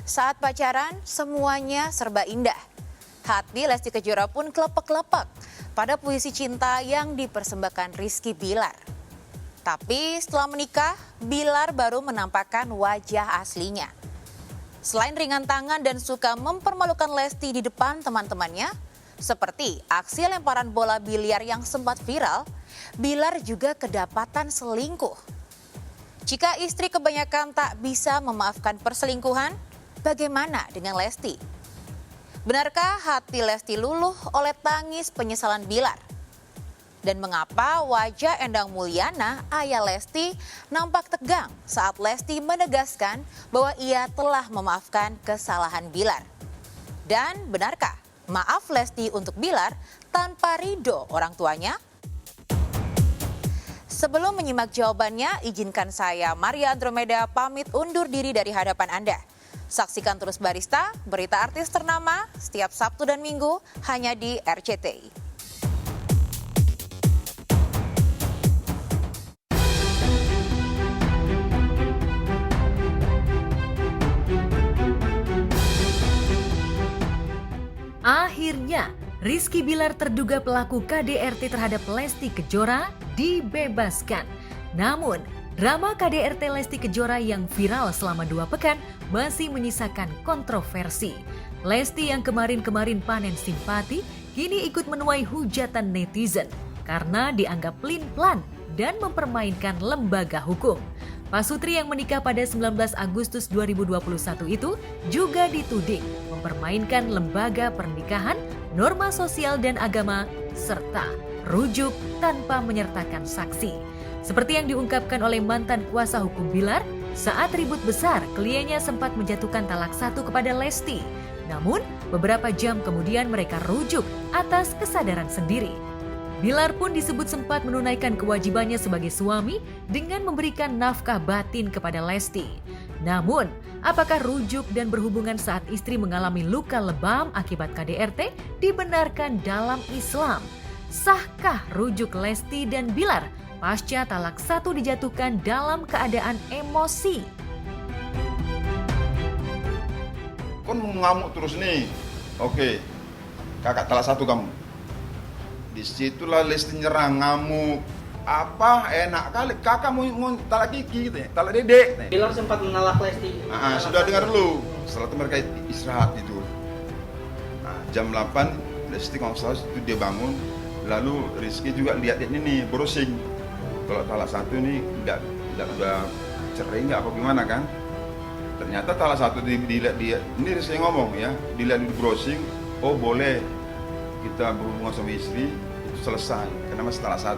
Saat pacaran, semuanya serba indah. Hati Lesti Kejora pun kelepek-kelepek pada puisi cinta yang dipersembahkan Rizky Bilar. Tapi setelah menikah, Bilar baru menampakkan wajah aslinya. Selain ringan tangan dan suka mempermalukan Lesti di depan teman-temannya, seperti aksi lemparan bola biliar yang sempat viral, Bilar juga kedapatan selingkuh. Jika istri kebanyakan tak bisa memaafkan perselingkuhan, bagaimana dengan Lesti? Benarkah hati Lesti luluh oleh tangis penyesalan Bilar? Dan mengapa wajah Endang Mulyana, ayah Lesti, nampak tegang saat Lesti menegaskan bahwa ia telah memaafkan kesalahan Bilar? Dan benarkah maaf Lesti untuk Bilar tanpa ridho orang tuanya? Sebelum menyimak jawabannya, izinkan saya, Maria Andromeda, pamit undur diri dari hadapan Anda. Saksikan terus Barista, berita artis ternama, setiap Sabtu dan Minggu hanya di RCTI. Akhirnya, Rizky Bilar terduga pelaku KDRT terhadap Lesti Kejora dibebaskan. Namun, drama KDRT Lesti Kejora yang viral selama 2 pekan masih menyisakan kontroversi. Lesti yang kemarin-kemarin panen simpati, kini ikut menuai hujatan netizen karena dianggap pelin-pelan dan mempermainkan lembaga hukum. Pasutri yang menikah pada 19 Agustus 2021 itu juga dituding mempermainkan lembaga pernikahan, norma sosial dan agama, serta rujuk tanpa menyertakan saksi. Seperti yang diungkapkan oleh mantan kuasa hukum Bilar, saat ribut besar kliennya sempat menjatuhkan talak 1 kepada Lesti. Namun, beberapa jam kemudian mereka rujuk atas kesadaran sendiri. Bilar pun disebut sempat menunaikan kewajibannya sebagai suami dengan memberikan nafkah batin kepada Lesti. Namun, apakah rujuk dan berhubungan saat istri mengalami luka lebam akibat KDRT dibenarkan dalam Islam? Sahkah rujuk Lesti dan Bilar pasca talak 1 dijatuhkan dalam keadaan emosi? Kon ngamuk terus nih. Oke, kakak talak 1 kamu. Disitulah Lesti nyerang, ngamuk. Apa enak kali kakak mau talak Kiki gitu ya, talak dedek. Bilar sempat menolak Lesti. Sudah dengar dulu. Setelah itu mereka istirahat itu. Jam 8 Lesti kalau salah itu dia bangun. Lalu Rizky juga lihat ini nih browsing. Kalau talak 1 nih enggak udah cerai enggak apa gimana kan? Ternyata talak 1 dilihat dia. Ini Rizky ngomong ya, dilihat di browsing, oh boleh kita berhubungan sama istri itu selesai karena masih talak 1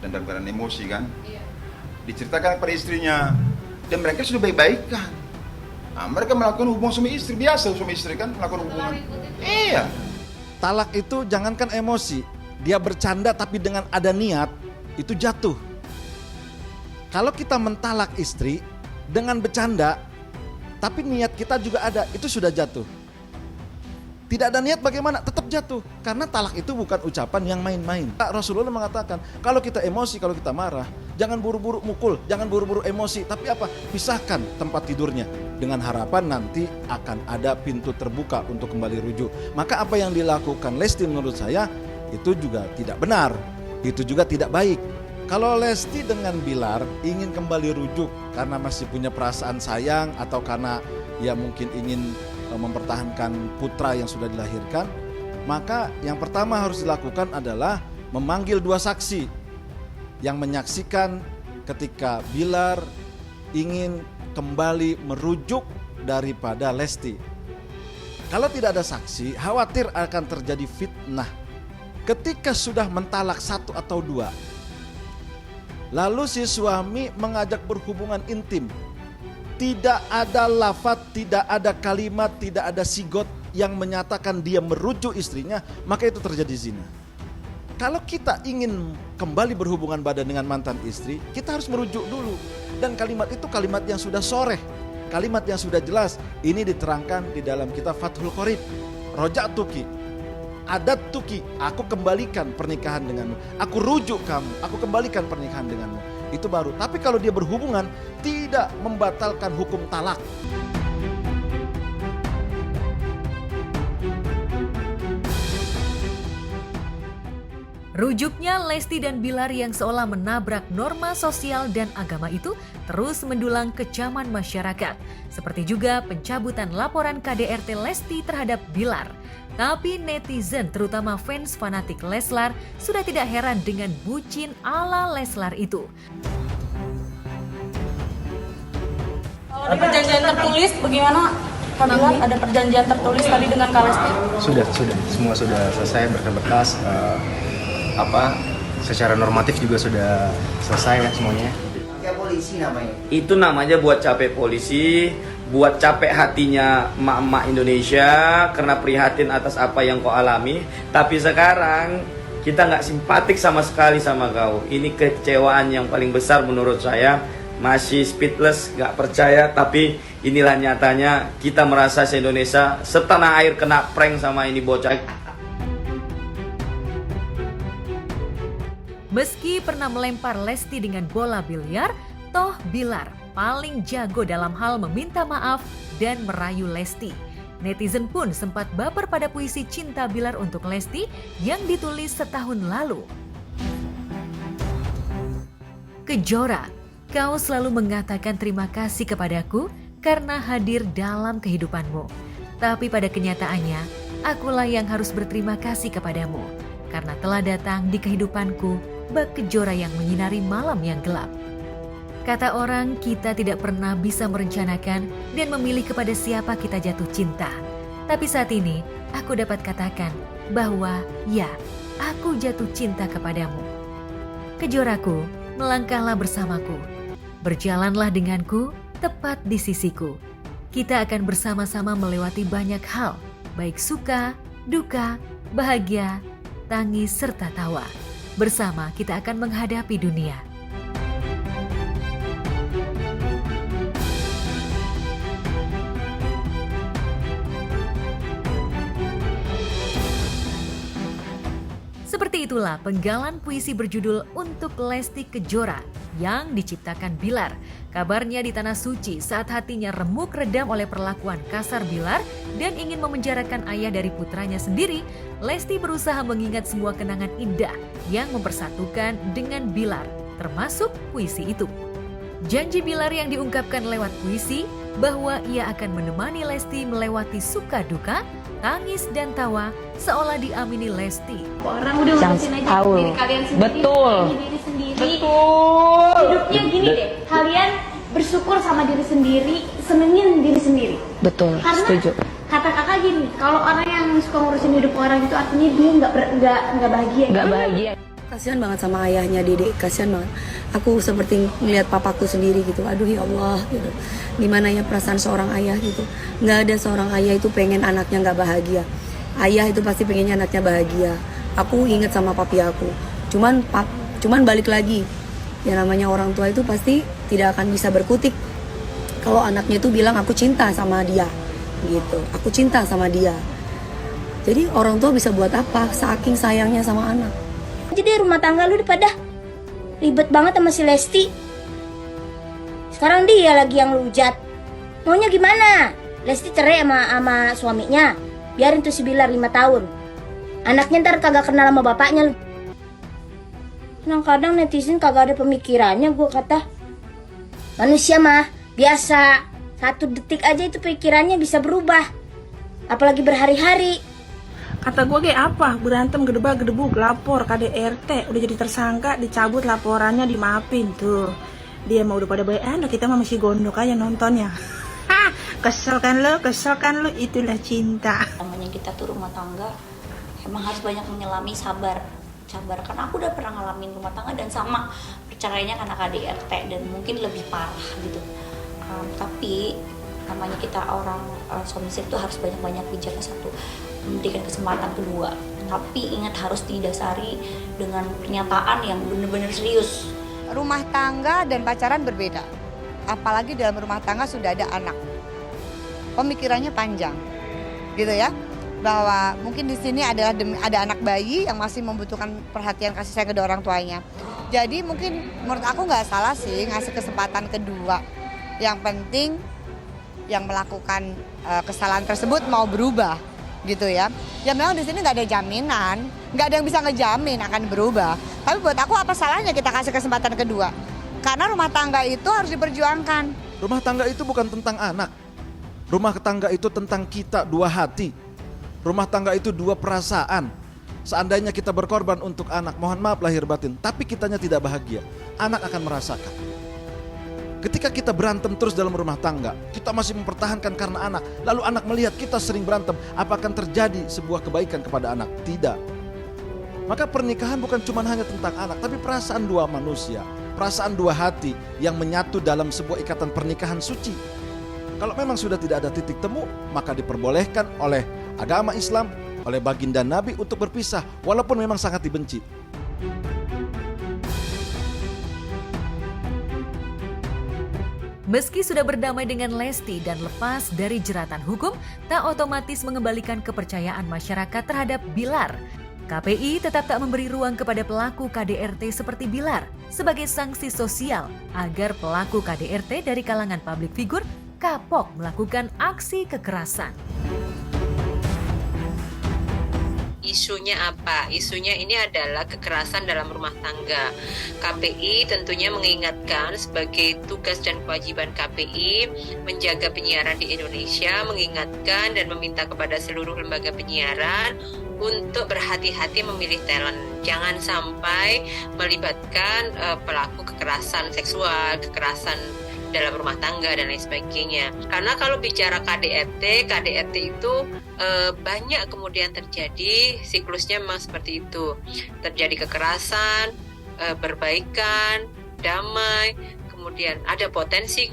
dan dalam keadaan emosi kan. Diceritakan pada istrinya dan mereka sudah baik-baikan. Mereka melakukan hubungan suami istri biasa, suami istri kan melakukan hubungan. Iya. Talak itu jangankan emosi, dia bercanda tapi dengan ada niat itu jatuh. Kalau kita mentalak istri dengan bercanda tapi niat kita juga ada, itu sudah jatuh. Tidak ada niat bagaimana? Tetap jatuh. Karena talak itu bukan ucapan yang main-main. Rasulullah mengatakan, kalau kita emosi, kalau kita marah, jangan buru-buru mukul, jangan buru-buru emosi. Tapi apa? Pisahkan tempat tidurnya. Dengan harapan nanti akan ada pintu terbuka untuk kembali rujuk. Maka apa yang dilakukan Lesti menurut saya, itu juga tidak benar. Itu juga tidak baik. Kalau Lesti dengan Bilar ingin kembali rujuk karena masih punya perasaan sayang atau karena ya mungkin ingin mempertahankan putra yang sudah dilahirkan, maka yang pertama harus dilakukan adalah memanggil 2 saksi yang menyaksikan ketika Bilar ingin kembali merujuk daripada Lesti. Kalau tidak ada saksi, khawatir akan terjadi fitnah. Ketika sudah mentalak 1 atau 2, lalu si suami mengajak berhubungan intim, tidak ada lafaz, tidak ada kalimat, tidak ada sigot yang menyatakan dia merujuk istrinya, maka itu terjadi zina. Kalau kita ingin kembali berhubungan badan dengan mantan istri, kita harus merujuk dulu. Dan kalimat itu kalimat yang sudah soreh, kalimat yang sudah jelas. Ini diterangkan di dalam kitab Fathul Qorib. Roja'tuki, adattuki, aku kembalikan pernikahan denganmu. Aku rujuk kamu, aku kembalikan pernikahan denganmu. Itu baru. Tapi kalau dia berhubungan tidak membatalkan hukum talak. Rujuknya, Lesti dan Bilar yang seolah menabrak norma sosial dan agama itu terus mendulang kecaman masyarakat. Seperti juga pencabutan laporan KDRT Lesti terhadap Bilar. Tapi netizen, terutama fans fanatik Leslar, sudah tidak heran dengan bucin ala Leslar itu. Ada perjanjian tertulis bagaimana? Pak Bilar, ada perjanjian tertulis tadi dengan Kak Lesti? Sudah. Semua sudah selesai berkas-berkas. Secara normatif juga sudah selesai ya semuanya. Polisi namanya. Itu namanya buat capek polisi, buat capek hatinya emak-emak Indonesia karena prihatin atas apa yang kau alami. Tapi sekarang kita nggak simpatik sama sekali sama kau. Ini kecewaan yang paling besar menurut saya. Masih speechless, nggak percaya, tapi inilah nyatanya. Kita merasa se-Indonesia setanah air kena prank sama ini bocah. Meski pernah melempar Lesti dengan bola biliar, toh Bilar paling jago dalam hal meminta maaf dan merayu Lesti. Netizen pun sempat baper pada puisi cinta Bilar untuk Lesti yang ditulis setahun lalu. Kejora, kau selalu mengatakan terima kasih kepadaku karena hadir dalam kehidupanmu. Tapi pada kenyataannya, akulah yang harus berterima kasih kepadamu karena telah datang di kehidupanku bak Kejora yang menyinari malam yang gelap. Kata orang, kita tidak pernah bisa merencanakan dan memilih kepada siapa kita jatuh cinta. Tapi saat ini, aku dapat katakan bahwa ya, aku jatuh cinta kepadamu. Kejoraku, melangkahlah bersamaku. Berjalanlah denganku, tepat di sisiku. Kita akan bersama-sama melewati banyak hal, baik suka, duka, bahagia, tangis, serta tawa. Bersama kita akan menghadapi dunia. Seperti itulah penggalan puisi berjudul Untuk Lesti Kejora yang diciptakan Bilar. Kabarnya di Tanah Suci saat hatinya remuk redam oleh perlakuan kasar Bilar dan ingin memenjarakan ayah dari putranya sendiri, Lesti berusaha mengingat semua kenangan indah yang mempersatukan dengan Bilar, termasuk puisi itu. Janji Bilar yang diungkapkan lewat puisi bahwa ia akan menemani Lesti melewati suka duka, tangis dan tawa seolah diamini Lesti. Orang udah urusin aja tahu. diri kalian sendiri. Betul. Diri sendiri. Betul. Hidupnya gini deh, kalian bersyukur sama diri sendiri, senengin diri sendiri. Betul, Karena setuju. kata kakak gini, kalau orang yang suka ngurusin hidup orang itu artinya dia nggak bahagia. Nggak bahagia. Kasihan banget sama ayahnya Dede, kasihan banget. Aku seperti ngelihat papaku sendiri gitu. Aduh ya Allah gitu. Gimana ya perasaan seorang ayah gitu. Nggak ada seorang ayah itu pengen anaknya nggak bahagia. Ayah itu pasti pengennya anaknya bahagia. Aku inget sama papi aku. Cuman balik lagi. Ya namanya orang tua itu pasti tidak akan bisa berkutik kalau anaknya itu bilang aku cinta sama dia gitu. Aku cinta sama dia. Jadi orang tua bisa buat apa? Saking sayangnya sama anak. Jadi rumah tangga lu pada ribet banget sama si Lesti. Sekarang dia lagi yang lujat. Maunya gimana? Lesti cerai sama suaminya. Biarin tuh si Bilar 5 tahun. Anaknya ntar kagak kenal sama bapaknya lu. Kadang netizen kagak ada pemikirannya, gue kata. Manusia mah biasa 1 detik aja itu pikirannya bisa berubah. Apalagi berhari-hari. Kata gue kayak apa? Berantem gedebak-gedebuk, lapor KDRT, udah jadi tersangka, dicabut laporannya, dimaafin tuh. Dia mau udah pada bayan, kita mah masih gondok aja nontonnya. Kesel kan lo, itulah cinta. Namanya kita tuh rumah tangga, emang harus banyak menyelami, sabar karena aku udah pernah ngalamin rumah tangga dan sama perceraiannya karena KDRT dan mungkin lebih parah gitu. Tapi namanya kita orang suami istri itu harus banyak-banyak bicara, satu, memberikan kesempatan, kedua, tapi ingat harus didasari dengan pernyataan yang benar-benar serius. Rumah tangga dan pacaran berbeda, apalagi dalam rumah tangga sudah ada anak. Pemikirannya panjang, gitu ya. Bahwa mungkin di sini ada anak bayi yang masih membutuhkan perhatian kasih sayang kedua orang tuanya. Jadi mungkin menurut aku nggak salah sih ngasih kesempatan kedua. Yang penting yang melakukan kesalahan tersebut mau berubah. gitu ya. Ya memang di sini nggak ada jaminan, nggak ada yang bisa ngejamin akan berubah. Tapi buat aku apa salahnya kita kasih kesempatan kedua? Karena rumah tangga itu harus diperjuangkan. Rumah tangga itu bukan tentang anak. Rumah tangga itu tentang kita, dua hati. Rumah tangga itu dua perasaan. Seandainya kita berkorban untuk anak, mohon maaf lahir batin, tapi kitanya tidak bahagia, anak akan merasakan. Ketika kita berantem terus dalam rumah tangga, kita masih mempertahankan karena anak, lalu anak melihat kita sering berantem, apa akan terjadi sebuah kebaikan kepada anak? Tidak. Maka pernikahan bukan cuma hanya tentang anak, tapi perasaan dua manusia, perasaan dua hati yang menyatu dalam sebuah ikatan pernikahan suci. Kalau memang sudah tidak ada titik temu, maka diperbolehkan oleh agama Islam, oleh baginda Nabi untuk berpisah, walaupun memang sangat dibenci. Meski sudah berdamai dengan Lesti dan lepas dari jeratan hukum, tak otomatis mengembalikan kepercayaan masyarakat terhadap Bilar. KPI tetap tak memberi ruang kepada pelaku KDRT seperti Bilar sebagai sanksi sosial agar pelaku KDRT dari kalangan publik figur kapok melakukan aksi kekerasan. Isunya apa? Isunya ini adalah kekerasan dalam rumah tangga. KPI tentunya mengingatkan sebagai tugas dan kewajiban KPI menjaga penyiaran di Indonesia, mengingatkan dan meminta kepada seluruh lembaga penyiaran untuk berhati-hati memilih talent. Jangan sampai melibatkan pelaku kekerasan seksual, kekerasan dalam rumah tangga dan lain sebagainya. Karena kalau bicara KDRT itu banyak kemudian terjadi, siklusnya memang seperti itu. Terjadi kekerasan, perbaikan, damai, kemudian ada potensi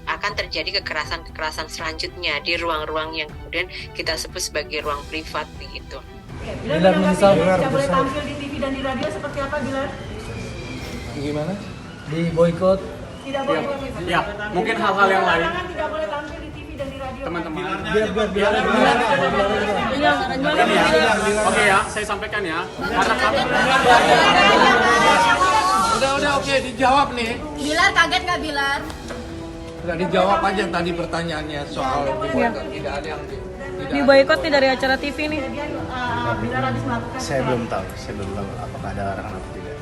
akan terjadi kekerasan selanjutnya di ruang-ruang yang kemudian kita sebut sebagai ruang privat begitu. Bilar menyesal tidak boleh tampil di TV dan di radio seperti apa, Bilar? Gimana? Di boykot. Tidak boleh. Ya, mungkin hal-hal yang lain. Tidak boleh tampil di TV dan di radio. Teman-teman. Biar. Oke ya, saya sampaikan ya. Karena Udah oke, dijawab nih. Bilar kaget nggak Bilar? Udah dijawab aja tadi pertanyaannya soal diboykot. Tidak ada yang Di boykot nih dari acara TV nih. Saya belum tahu apakah ada arahan atau tidak.